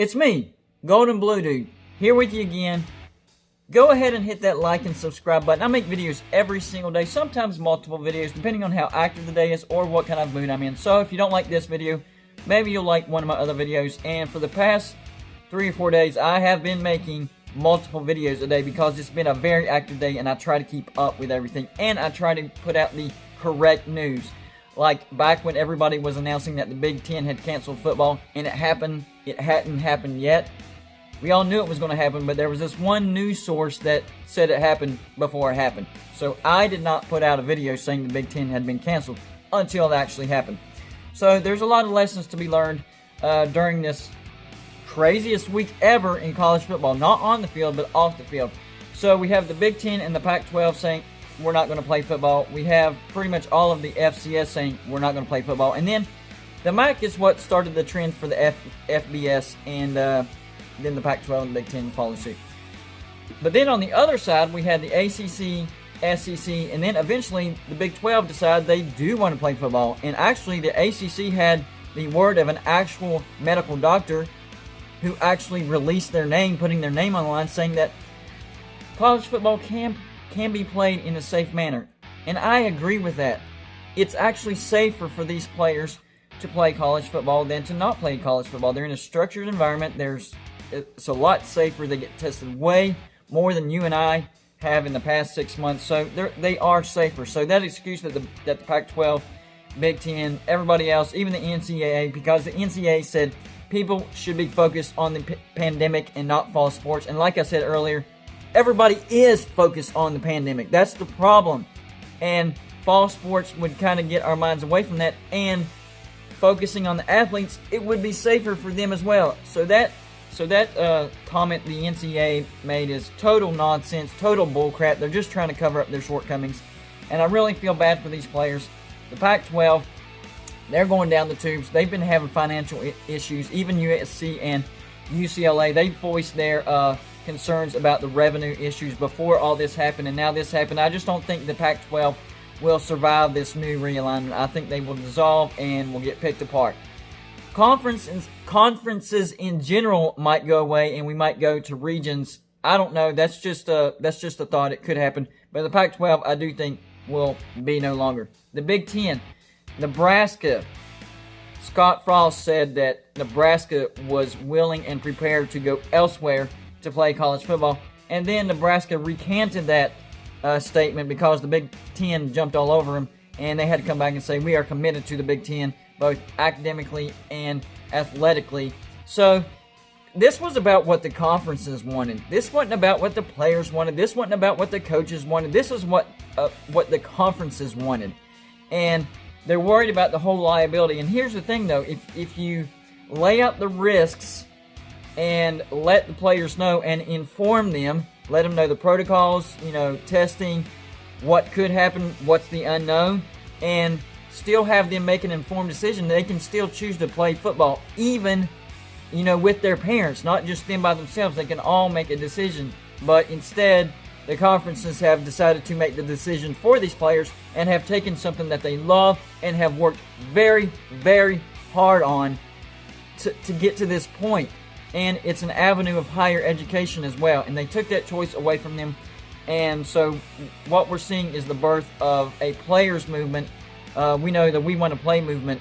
It's me, Golden Blue Dude, here with you again. Go ahead and hit that like and subscribe button. I make videos every single day, sometimes multiple videos, depending on how active the day is or what kind of mood I'm in. So if you don't like this video, maybe you'll like one of my other videos. And for the past 3 or 4 days, I have been making multiple videos a day because it's been a very active day and I try to keep up with everything. And I try to put out the correct news. Like back when everybody was announcing that the Big Ten had canceled football and it hadn't happened yet. We all knew it was going to happen, but there was this one news source that said it happened before it happened. So I did not put out a video saying the Big Ten had been canceled until it actually happened. So there's a lot of lessons to be learned during this craziest week ever in college football. Not on the field, but off the field. So we have the Big Ten and the Pac-12 saying we're not going to play football. We have pretty much all of the FCS saying we're not going to play football. And then the MAC is what started the trend for the FBS, and then the Pac-12 and the Big Ten followed suit. But then on the other side, we had the ACC, SEC, and then eventually the Big 12 decided they do want to play football. And actually the ACC had the word of an actual medical doctor who actually released their name, putting their name on the line, saying that college football can be played in a safe manner. And I agree with that. It's actually safer for these players to play college football than to not play college football. They're in a structured environment. It's a lot safer. They get tested way more than you and I have in the past 6 months. So they are safer. So that excuse that the Pac-12, Big Ten, everybody else, even the NCAA, because the NCAA said people should be focused on the pandemic and not fall sports. And like I said earlier, everybody is focused on the pandemic. That's the problem. And fall sports would kind of get our minds away from that. And focusing on the athletes, it would be safer for them as well. So that comment the NCAA made is total nonsense, total bullcrap. They're just trying to cover up their shortcomings. And I really feel bad for these players. The Pac-12, they're going down the tubes. They've been having financial issues. Even USC and UCLA, they voiced their concerns about the revenue issues before all this happened, and now this happened. I just don't think the Pac-12 will survive this new realignment. I think they will dissolve and will get picked apart. Conferences in general might go away, and we might go to regions. I don't know. That's just a thought. It could happen. But the Pac-12, I do think, will be no longer. The Big Ten, Nebraska. Scott Frost said that Nebraska was willing and prepared to go elsewhere to play college football. And then Nebraska recanted that statement because the Big Ten jumped all over him, and they had to come back and say, we are committed to the Big Ten, both academically and athletically. So this was about what the conferences wanted. This wasn't about what the players wanted. This wasn't about what the coaches wanted. This is what the conferences wanted. And they're worried about the whole liability. And here's the thing, though. If you lay out the risks and let the players know and inform them, let them know the protocols, testing, what could happen, what's the unknown, and still have them make an informed decision, they can still choose to play football, even, with their parents, not just them by themselves. They can all make a decision. But instead, the conferences have decided to make the decision for these players and have taken something that they love and have worked very, very hard on to get to this point. And it's an avenue of higher education as well. And they took that choice away from them. And so what we're seeing is the birth of a players' movement. We know the We Want to Play movement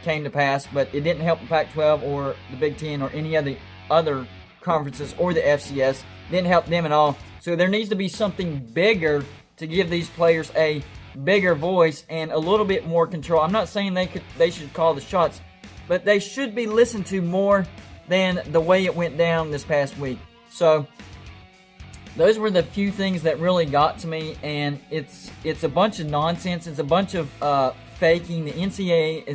came to pass, but it didn't help the Pac-12 or the Big Ten or any of the other conferences or the FCS. It didn't help them at all. So there needs to be something bigger to give these players a bigger voice and a little bit more control. I'm not saying they should call the shots, but they should be listened to more than the way it went down this past week. So those were the few things that really got to me, and it's a bunch of nonsense. It's a bunch of faking. The NCAA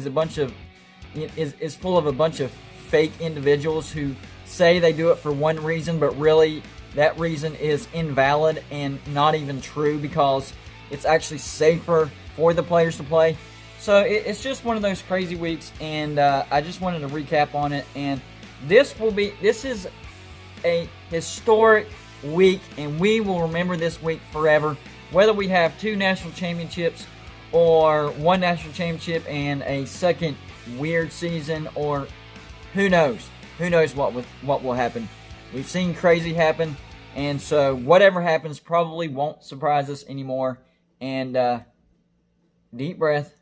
is full of a bunch of fake individuals who say they do it for one reason, but really that reason is invalid and not even true because it's actually safer for the players to play. So it's just one of those crazy weeks, and I just wanted to recap on it. And this is a historic week, and we will remember this week forever. Whether we have 2 national championships or 1 national championship and a second weird season, or who knows. who knows what will happen. We've seen crazy happen, and so whatever happens probably won't surprise us anymore. And deep breath,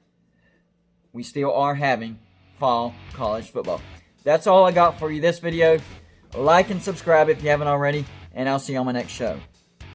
we still are having fall college football. That's all I got for you this video. Like and subscribe if you haven't already, and I'll see you on my next show.